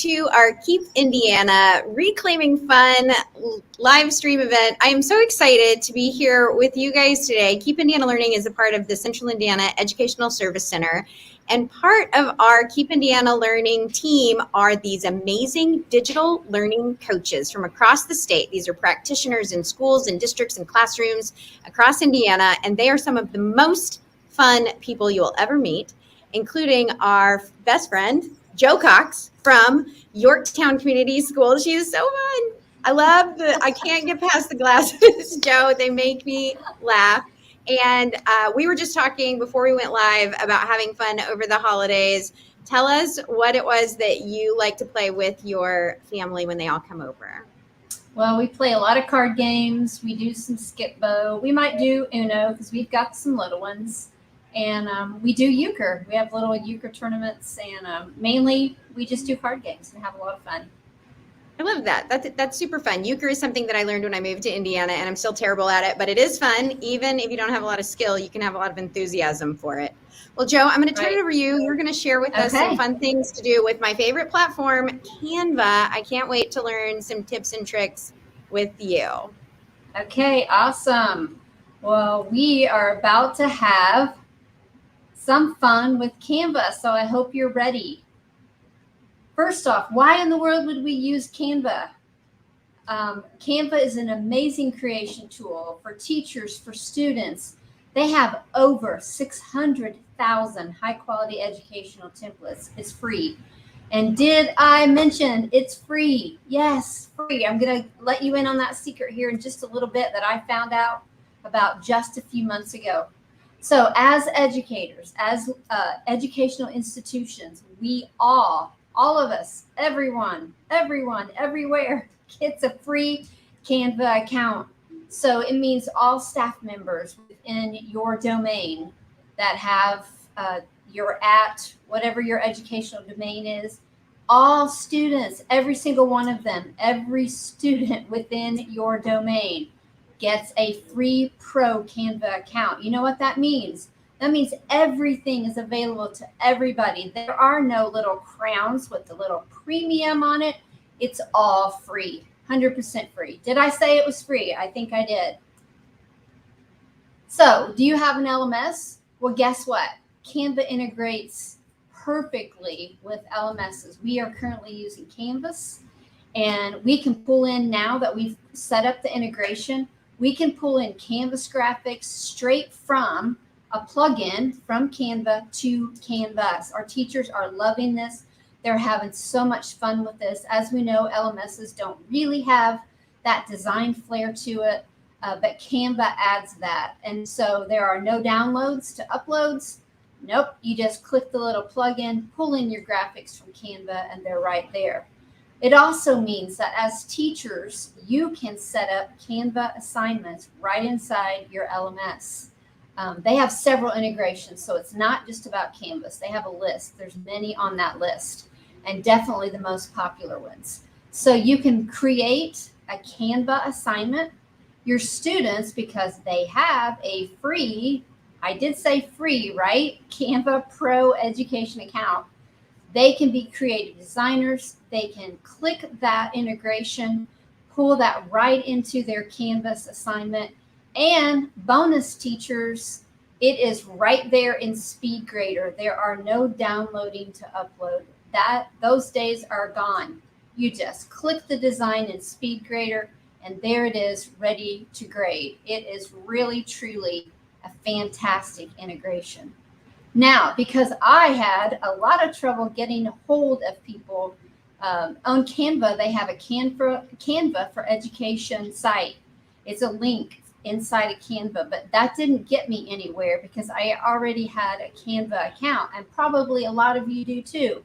to our Keep Indiana Reclaiming Fun live stream event. I am so excited to be here with you guys today. Keep Indiana Learning is a part of the Central Indiana Educational Service Center. And part of our Keep Indiana Learning team are these amazing digital learning coaches from across the state. These are practitioners in schools and districts and classrooms across Indiana, and they are some of the most fun people you will ever meet, including our best friend, Jo Cox from Yorktown Community Schools. She is so fun. I can't get past the glasses, Jo. They make me laugh. And we were just talking before we went live about having fun over the holidays. Tell us what it was that you like to play with your family when they all come over. Well, we play a lot of card games. We do some skip-bo. We might do Uno because we've got some little ones. And we do euchre. We have little euchre tournaments, and mainly we just do card games and have a lot of fun. I love that. That's super fun. Euchre is something that I learned when I moved to Indiana, and I'm still terrible at it, but it is fun. Even if you don't have a lot of skill, you can have a lot of enthusiasm for it. Well, Jo, I'm going to turn it over to you. You're going to share with us some fun things to do with my favorite platform, Canva. I can't wait to learn some tips and tricks with you. Okay, awesome. Well, we are about to have some fun with Canva, so I hope you're ready. First off, why in the world would we use Canva? Canva is an amazing creation tool for teachers, for students. They have over 600,000 high-quality educational templates. It's free. And did I mention it's free? Yes, free. I'm going to let you in on that secret here in just a little bit that I found out about just a few months ago. So as educators, as educational institutions, we all of us, everyone, everywhere gets a free Canva account. So it means all staff members within your domain that have you're at whatever your educational domain is, all students, every single one of them, every student within your domain gets a free pro Canva account. You know what that means? That means everything is available to everybody. There are no little crowns with the little premium on it. It's all free, 100% free. Did I say it was free? I think I did. So, do you have an LMS? Well, guess what? Canva integrates perfectly with LMSs. We are currently using Canvas, and we can pull in, now that we've set up the integration, we can pull in Canvas graphics straight from a plugin from Canva to Canvas. Our teachers are loving this. They're having so much fun with this. As we know, LMSs don't really have that design flair to it, but Canva adds that. And so there are no downloads to uploads. Nope, you just click the little plugin, pull in your graphics from Canva, and they're right there. It also means that as teachers, you can set up Canva assignments right inside your LMS. They have several integrations, so it's not just about Canvas. They have a list. There's many on that list, and definitely the most popular ones. So you can create a Canva assignment. Your students, because they have a free, I did say free, right? Canva Pro education account. They can be creative designers. They can click that integration, pull that right into their Canvas assignment. And bonus teachers, it is right there in Speedgrader. There are no downloading to upload. Those days are gone. You just click the design in Speedgrader, and there it is, ready to grade. It is really, truly a fantastic integration. Now, because I had a lot of trouble getting a hold of people on Canva, they have a Canva for Education site. It's a link inside of Canva, but that didn't get me anywhere because I already had a Canva account, and probably a lot of you do too.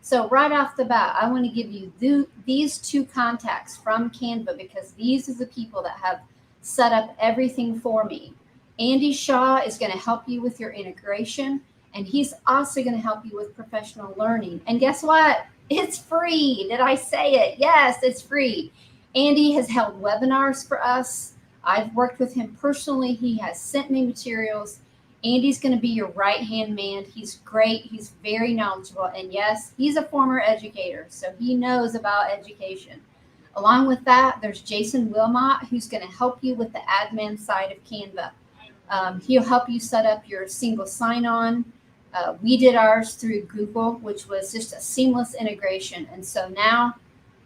So right off the bat, I want to give you these two contacts from Canva, because these are the people that have set up everything for me. Andy Shaw is going to help you with your integration, and he's also going to help you with professional learning. And guess what? It's free. Did I say it? Yes, it's free. Andy has held webinars for us. I've worked with him personally. He has sent me materials. Andy's going to be your right-hand man. He's great. He's very knowledgeable. And yes, he's a former educator, so he knows about education. Along with that, there's Jason Wilmot, who's going to help you with the admin side of Canva. He'll help you set up your single sign-on. We did ours through Google, which was just a seamless integration. And so now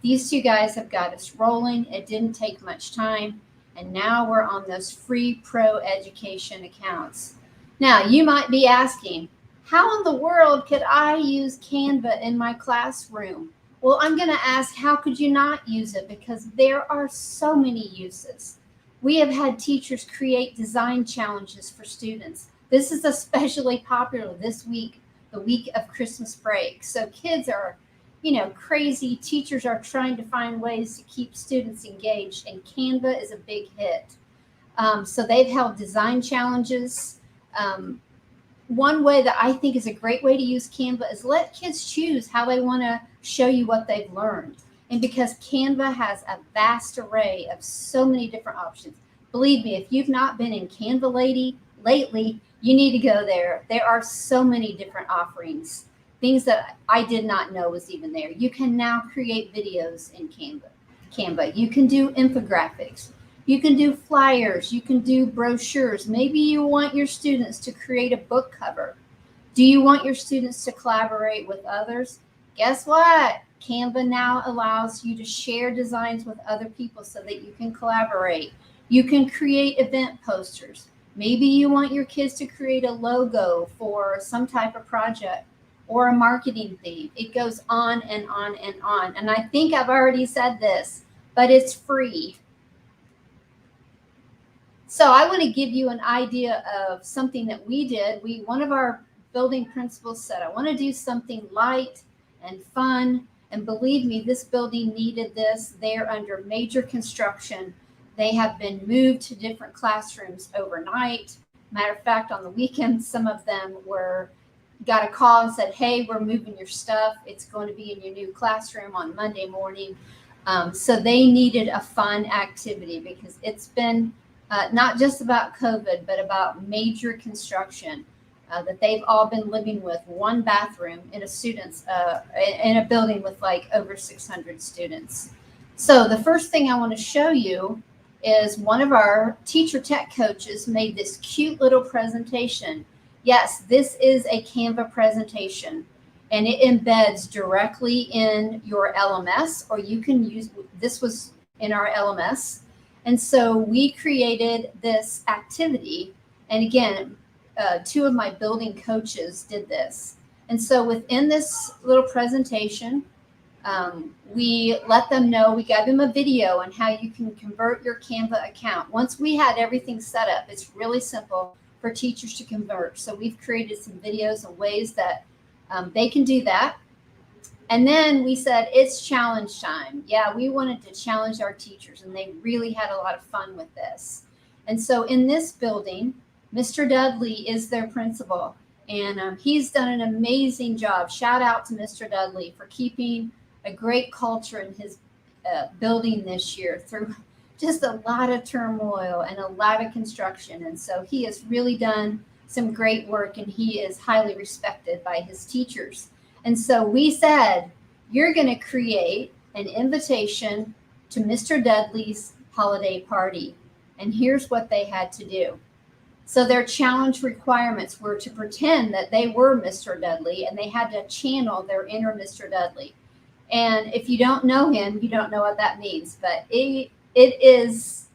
these two guys have got us rolling. It didn't take much time. And now we're on those free pro education accounts. Now, you might be asking, how in the world could I use Canva in my classroom? Well, I'm going to ask, how could you not use it? Because there are so many uses. We have had teachers create design challenges for students. This is especially popular this week, the week of Christmas break. So kids are, crazy. Teachers are trying to find ways to keep students engaged, and Canva is a big hit. So they've held design challenges. One way that I think is a great way to use Canva is let kids choose how they want to show you what they've learned. And because Canva has a vast array of so many different options, believe me, if you've not been in Canva lately, you need to go there. There are so many different offerings, things that I did not know was even there. You can now create videos in Canva. You can do infographics. You can do flyers. You can do brochures. Maybe you want your students to create a book cover. Do you want your students to collaborate with others? Guess what? Canva now allows you to share designs with other people so that you can collaborate. You can create event posters. Maybe you want your kids to create a logo for some type of project or a marketing theme. It goes on and on and on. And I think I've already said this, but it's free. So I want to give you an idea of something that we did. One of our building principals said, I want to do something light and fun. And believe me, this building needed this. They're under major construction. They have been moved to different classrooms overnight. Matter of fact, on the weekend, some of them got a call and said, hey, we're moving your stuff. It's going to be in your new classroom on Monday morning. So they needed a fun activity because it's been not just about COVID, but about major construction that they've all been living with one bathroom in in a building with like over 600 students. So the first thing I want to show you is one of our teacher tech coaches made this cute little presentation. Yes, this is a Canva presentation, and it embeds directly in your LMS, or you can use, this was in our LMS. And so we created this activity. And again, two of my building coaches did this. And so within this little presentation, we let them know, we gave them a video on how you can convert your Canva account. Once we had everything set up, it's really simple for teachers to convert. So we've created some videos and ways that they can do that. And then we said, it's challenge time. Yeah, we wanted to challenge our teachers, and they really had a lot of fun with this. And so in this building, Mr. Dudley is their principal, and he's done an amazing job. Shout out to Mr. Dudley for keeping a great culture in his building this year through just a lot of turmoil and a lot of construction. And so he has really done some great work, and he is highly respected by his teachers. And so we said, you're going to create an invitation to Mr. Dudley's holiday party. And here's what they had to do. So their challenge requirements were to pretend that they were Mr. Dudley, and they had to channel their inner Mr. Dudley. And if you don't know him, you don't know what that means. But it is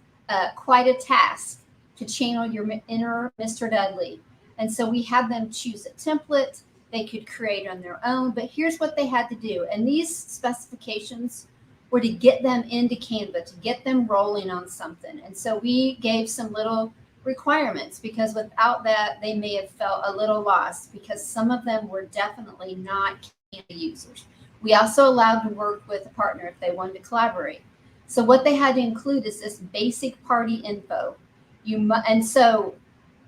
quite a task to channel your inner Mr. Dudley. And so we had them choose a template. They could create on their own, but here's what they had to do. And these specifications were to get them into Canva, to get them rolling on something. And so we gave some little requirements, because without that, they may have felt a little lost, because some of them were definitely not Canva users. We also allowed them to work with a partner if they wanted to collaborate. So what they had to include is this basic party info. And so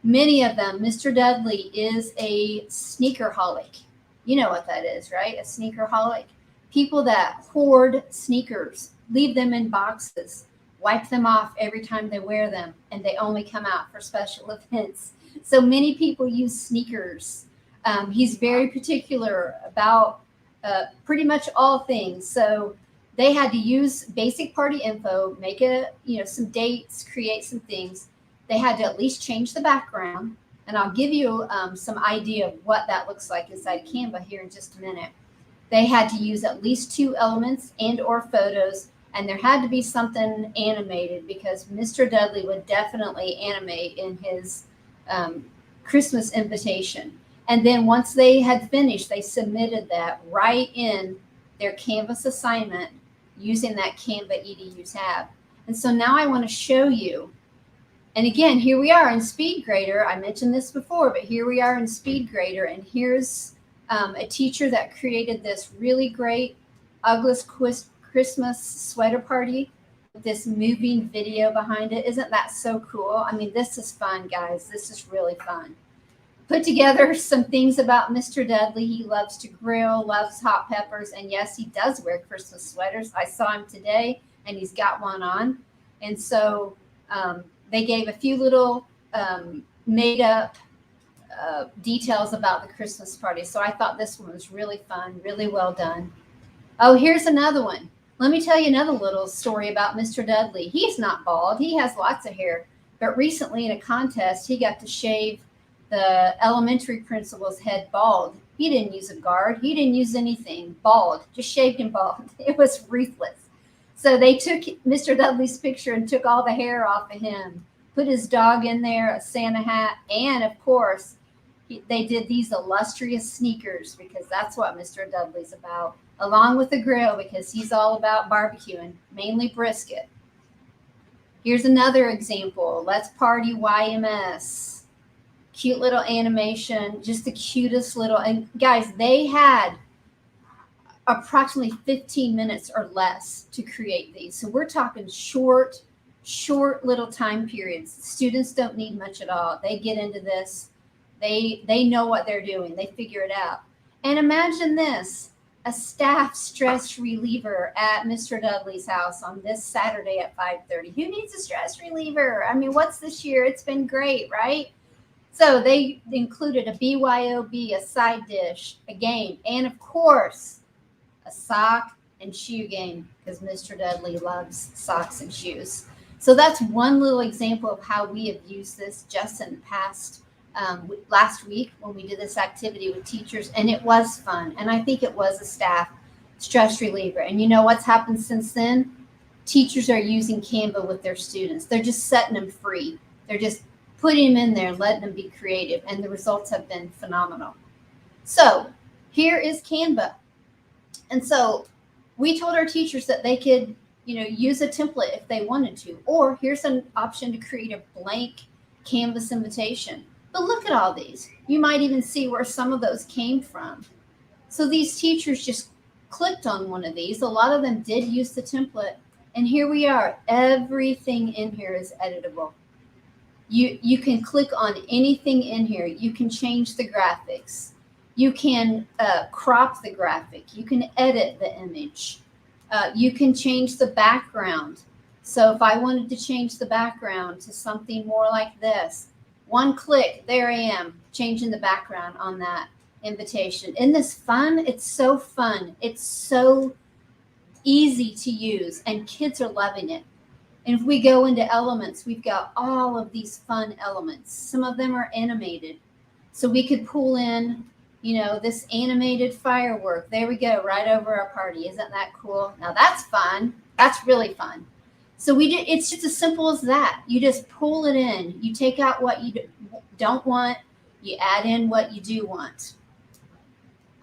many of them, Mr. Dudley is a sneakerholic. You know what that is, right? A sneakerholic. People that hoard sneakers, leave them in boxes, wipe them off every time they wear them, and they only come out for special events. So many people use sneakers. He's very particular about pretty much all things. So they had to use basic party info, make some dates, create some things. They had to at least change the background. And I'll give you some idea of what that looks like inside Canva here in just a minute. They had to use at least 2 elements and or photos, and there had to be something animated because Mr. Dudley would definitely animate in his Christmas invitation. And then once they had finished, they submitted that right in their Canvas assignment using that Canva EDU tab. And so now I want to show you. And again, here we are in Speedgrader. I mentioned this before, but here we are in Speedgrader. And here's a teacher that created this really great Ugliest Christmas sweater party with this moving video behind it. Isn't that so cool? I mean, this is fun, guys. This is really fun. Put together some things about Mr. Dudley. He loves to grill, loves hot peppers, and yes, he does wear Christmas sweaters. I saw him today, and he's got one on. And so they gave a few little made-up details about the Christmas party. So I thought this one was really fun, really well done. Oh, here's another one. Let me tell you another little story about Mr. Dudley. He's not bald. He has lots of hair. But recently in a contest, he got to shave the elementary principal's head bald. He didn't use a guard. He didn't use anything. Bald. Just shaved him bald. It was ruthless. So they took Mr. Dudley's picture and took all the hair off of him, put his dog in there, a Santa hat, and of course, they did these illustrious sneakers because that's what Mr. Dudley's about, along with the grill because he's all about barbecuing, mainly brisket. Here's another example. Let's Party YMS. Cute little animation, just the cutest little, and guys, they had approximately 15 minutes or less to create these. So we're talking short little time periods. Students don't need much at all. They get into this. They know what they're doing. They figure it out. And imagine this, a staff stress reliever at Mr. Dudley's house on this Saturday at 5:30. Who needs a stress reliever? I mean, what's this year? It's been great, right? So they included a BYOB, a side dish, a game, and of course, a sock and shoe game because Mr. Dudley loves socks and shoes. So that's one little example of how we have used this just in the past last week when we did this activity with teachers, and it was fun. And I think it was a staff stress reliever. And you know what's happened since then? Teachers are using Canva with their students. They're just setting them free. They're just putting them in there, letting them be creative, and the results have been phenomenal. So here is Canva. And so we told our teachers that they could, use a template if they wanted to, or here's an option to create a blank Canvas invitation. But look at all these. You might even see where some of those came from. So these teachers just clicked on one of these. A lot of them did use the template, and here we are. Everything in here is editable. You can click on anything in here. You can change the graphics. You can crop the graphic. You can edit the image. You can change the background. So if I wanted to change the background to something more like this, one click, there I am, changing the background on that invitation. Isn't this fun? It's so fun. It's so easy to use, and kids are loving it. And if we go into elements, we've got all of these fun elements. Some of them are animated. So we could pull in, this animated firework. There we go, right over our party. Isn't that cool? Now that's fun. That's really fun. So it's just as simple as that. You just pull it in. You take out what you don't want. You add in what you do want.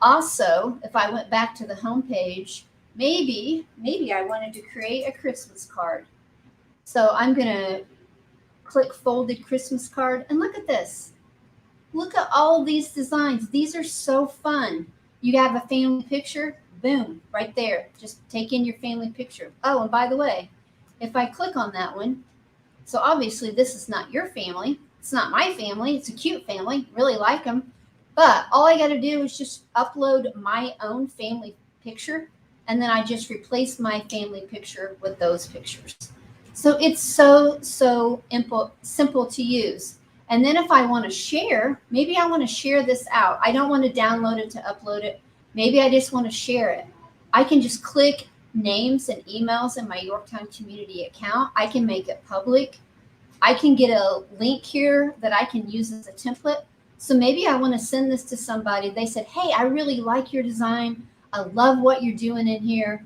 Also, if I went back to the home page, maybe I wanted to create a Christmas card. So I'm going to click folded Christmas card, and look at this. Look at all these designs. These are so fun. You have a family picture, boom, right there. Just take in your family picture. Oh, and by the way, if I click on that one, so obviously this is not your family. It's not my family. It's a cute family. Really like them. But all I got to do is just upload my own family picture, and then I just replace my family picture with those pictures. So it's so simple to use. And then if I want to share, maybe I want to share this out. I don't want to download it to upload it. Maybe I just want to share it. I can just click names and emails in my Yorktown community account. I can make it public. I can get a link here that I can use as a template. So maybe I want to send this to somebody. They said, hey, I really like your design. I love what you're doing in here.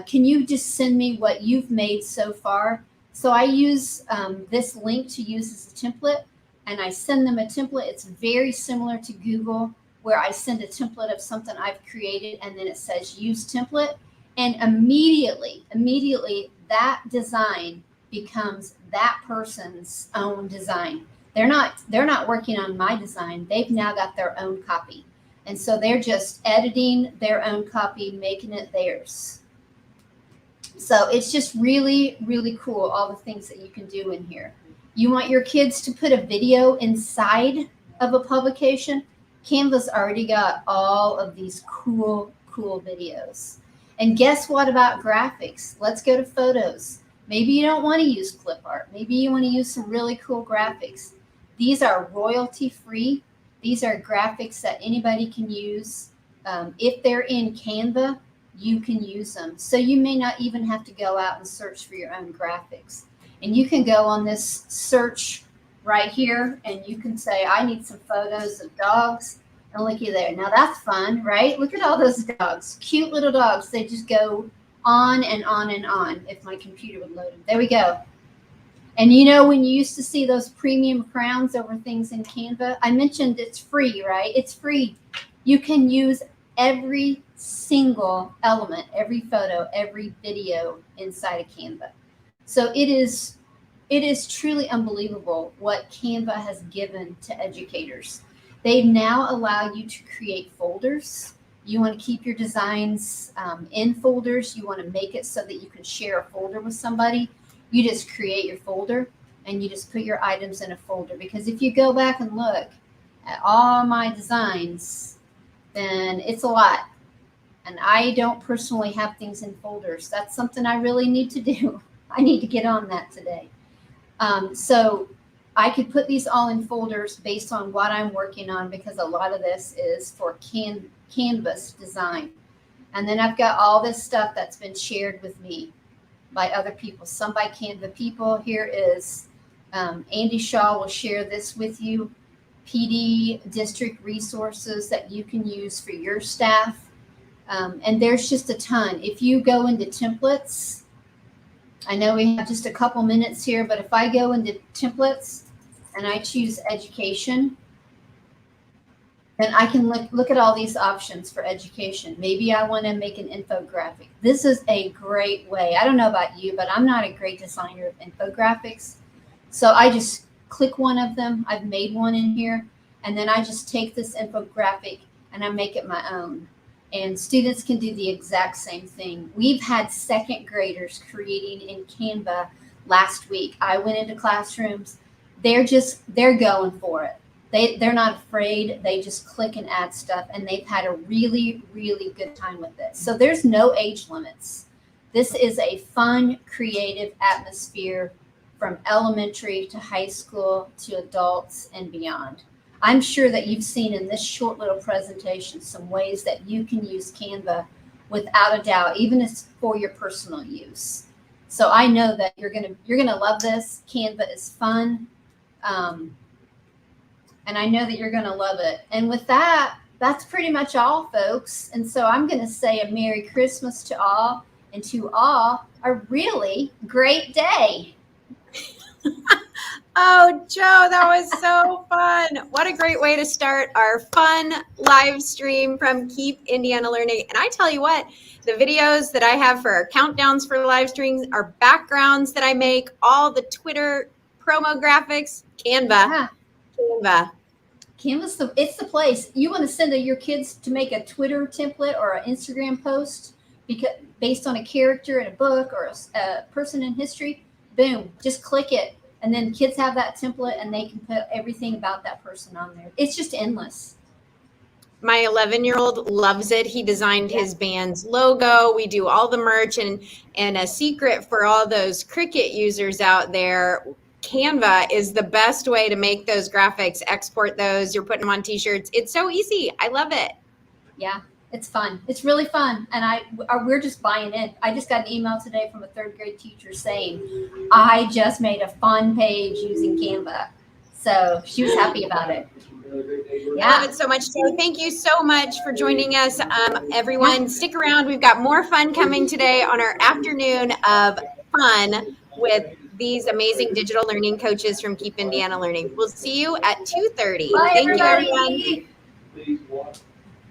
Can you just send me what you've made so far? So I use this link to use as a template, and I send them a template. It's very similar to Google, where I send a template of something I've created, and then it says use template. And immediately that design becomes that person's own design. They're not working on my design. They've now got their own copy. And so they're just editing their own copy, making it theirs. So it's just really, really cool, all the things that you can do in here. You want your kids to put a video inside of a publication? Canva's already got all of these cool videos. And guess what about graphics? Let's go to photos. Maybe you don't want to use clip art. Maybe you want to use some really cool graphics. These are royalty free. These are graphics that anybody can use. If they're in Canva, you can use them. So you may not even have to go out and search for your own graphics. And you can go on this search right here, and you can say, I need some photos of dogs. And looky there. Now that's fun, right? Look at all those dogs. Cute little dogs. They just go on and on and on. If my computer would load them. There we go. And you know, when you used to see those premium crowns over things in Canva, I mentioned it's free, right? It's free. You can use every single element, every photo, every video inside of Canva. So it is truly unbelievable what Canva has given to educators. They now allow you to create folders. You want to keep your designs in folders. You want to make it so that you can share a folder with somebody. You just create your folder and you just put your items in a folder. Because if you go back and look at all my designs, then it's a lot. And I don't personally have things in folders. That's something I really need to do. I need to get on that today. So I could put these all in folders based on what I'm working on, because a lot of this is for Canvas design. And then I've got all this stuff that's been shared with me by other people, some by Canva people. Here is Andy Shaw will share this with you. PD district resources that you can use for your staff. And there's just a ton. If you go into templates, I know we have just a couple minutes here, but if I go into templates and I choose education, then I can look at all these options for education. Maybe I want to make an infographic. This is a great way. I don't know about you, but I'm not a great designer of infographics. So I just click one of them. I've made one in here. And then I just take this infographic and I make it my own. And students can do the exact same thing. We've had second graders creating in Canva last week. I went into classrooms. They're going for it. They're not afraid. They just click and add stuff, and they've had a really, really good time with it. So there's no age limits. This is a fun, creative atmosphere from elementary to high school to adults and beyond. I'm sure that you've seen in this short little presentation some ways that you can use Canva without a doubt, even if it's for your personal use. So I know that you're gonna love this. Canva is fun. And I know that you're going to love it. And with that, that's pretty much all, folks. And so I'm going to say a Merry Christmas to all, and to all a really great day. Oh, Jo, that was so fun. What a great way to start our fun live stream from Keep Indiana Learning. And I tell you what, the videos that I have for our countdowns for live streams, our backgrounds that I make, all the Twitter promo graphics, Canva. Yeah. Canva. Canva's it's the place. You want to send your kids to make a Twitter template or an Instagram post based on a character in a book or a person in history, boom, just click it. And then kids have that template and they can put everything about that person on there. It's just endless. My 11-year-old loves it. He designed his band's logo. We do all the merch, and a secret for all those Cricut users out there, Canva is the best way to make those graphics, export those. You're putting them on t-shirts. It's so easy. I love it. Yeah, it's fun. It's really fun. And we're just buying in. I just got an email today from a 3rd grade teacher saying, I just made a fun page using Canva. So she was happy about it. Yeah. I love it so much. So thank you so much for joining us. Everyone, stick around. We've got more fun coming today on our afternoon of fun with these amazing digital learning coaches from Keep Indiana Learning. We'll see you at 2:30. Bye, Thank everybody. you, everyone.